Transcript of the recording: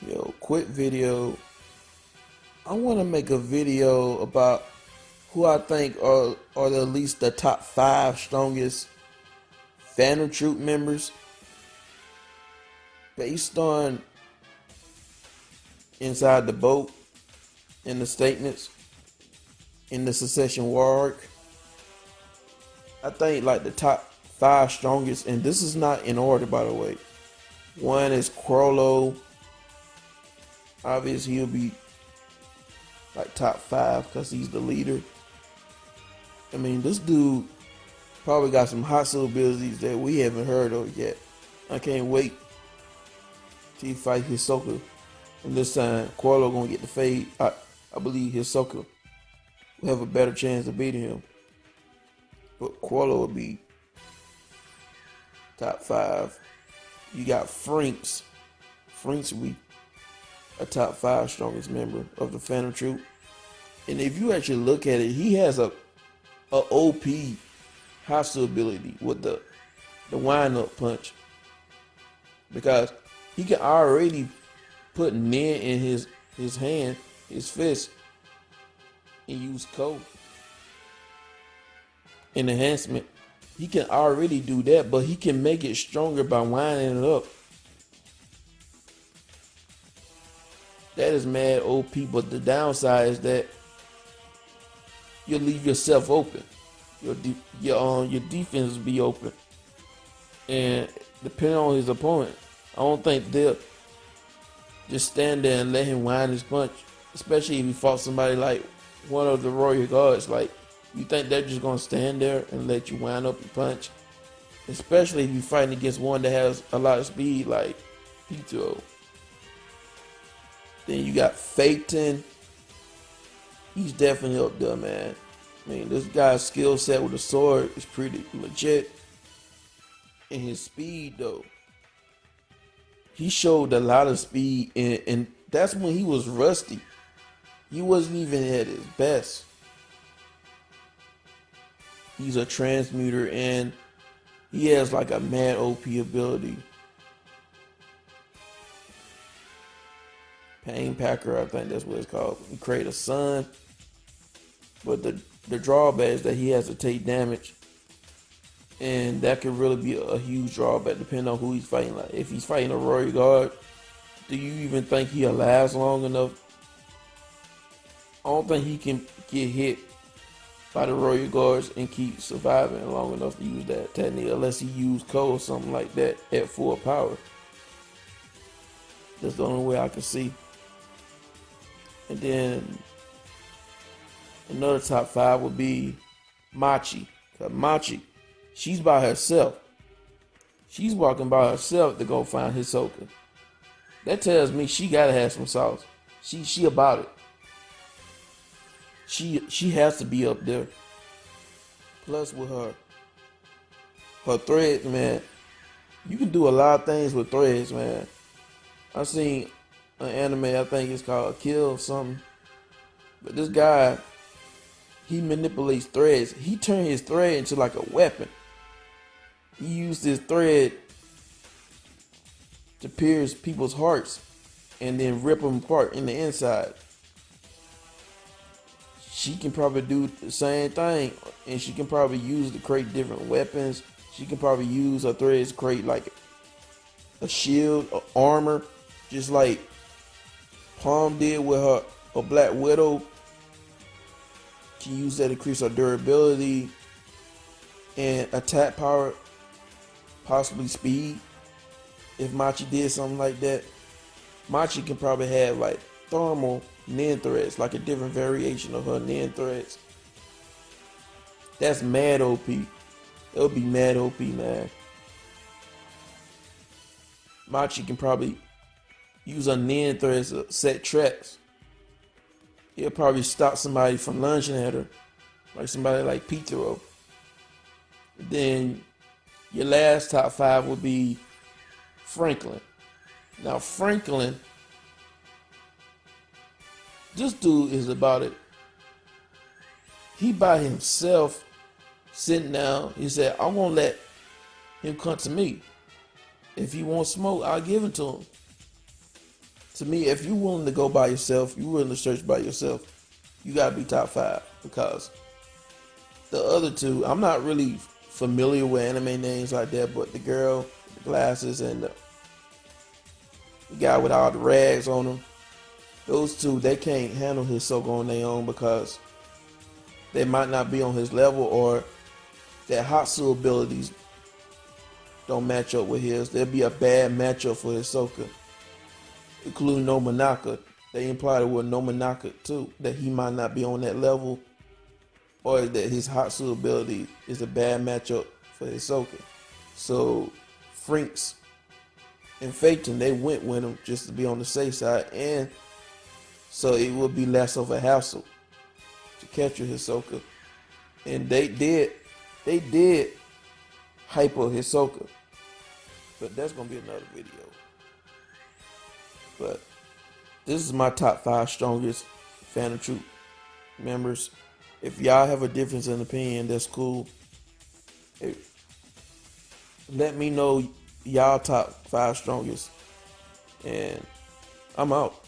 Yo, quick video. I want to make a video about who I think are at least the top 5 strongest Phantom Troupe members based on Inside the Boat in the statements in the Secession War arc. I think like the top 5 strongest, and this is not in order by the way. One is Crollo. Obviously he'll be like top 5 because he's the leader. I mean, this dude probably got some hostile abilities that we haven't heard of yet. I can't wait till he fight Hisoka. And this time, Qualo gonna get the fade. I believe Hisoka will have a better chance of beating him. But Qualo will be top 5. You got Frinks. Frinks will be a top 5 strongest member of the Phantom Troupe. And if you actually look at it, he has a OP hostile ability with the wind up punch, because he can already put Nen in his hand, his fist, and use Ko in enhancement. He can already do that, but he can make it stronger by winding it up. That is mad OP, but the downside is that you'll leave yourself open. Your defense will be open, and depending on his opponent, I don't think they'll just stand there and let him wind his punch. Especially if he fought somebody like one of the Royal Guards. Like, you think they're just gonna stand there and let you wind up your punch? Especially if you're fighting against one that has a lot of speed like Pito. Then you got Phaeton. He's definitely up there, man. I mean, this guy's skill set with the sword is pretty legit. And his speed, though, he showed a lot of speed, and that's when he was rusty. He wasn't even at his best. He's a transmuter, and he has like a mad OP ability. Pain Packer, I think that's what it's called. He create a sun, but the drawback is that he has to take damage, and that could really be a huge drawback depending on who he's fighting. Like, if he's fighting a Royal Guard, do you even think he'll last long enough? I don't think he can get hit by the Royal Guards and keep surviving long enough to use that technique, unless he use Ko or something like that at full power. That's the only way I can see. And then another top 5 would be Machi. Cause Machi, she's by herself. She's walking by herself to go find Hisoka. That tells me she gotta have some sauce. She about it. She has to be up there. Plus with her threads, man. You can do a lot of things with threads, man. I seen an anime, I think it's called Kill or something. But this guy, he manipulates threads. He turned his thread into like a weapon. He used his thread to pierce people's hearts and then rip them apart in the inside. She can probably do the same thing, and she can probably use to create different weapons. She can probably use her threads to create like a shield, or armor, just like Palm did with her Black Widow. She used that to increase her durability and attack power, possibly speed. If Machi did something like that, Machi can probably have like thermal Nen threads, like a different variation of her Nen threads. That's mad OP. It'll be mad OP, man. Machi can probably use her Nen threads to set traps. He'll probably stop somebody from lunging at her, like somebody like Pito. Then your last top 5 would be Franklin. Now Franklin, this dude is about it. He by himself, sitting down. He said, "I won't let him come to me. If he wants smoke, I'll give it to him." To me, if you willing to go by yourself, you willing to search by yourself, you gotta be top 5. Because the other two, I'm not really familiar with anime names like that, but the girl with the glasses and the guy with all the rags on them, those two, they can't handle Hisoka on their own because they might not be on his level, or their Hatsu abilities don't match up with his. There'd be a bad matchup for Hisoka, including Nomanaka. They implied it with Nomanaka too, that he might not be on that level, or that his Hatsu ability is a bad matchup for Hisoka. So Frinks and Phaeton, they went with him just to be on the safe side, and so it would be less of a hassle to capture Hisoka. And they did hyper Hisoka, but that's gonna be another video. But this is my top 5 strongest Phantom Troupe members. If y'all have a difference in opinion, that's cool. Hey, let me know y'all top 5 strongest, and I'm out.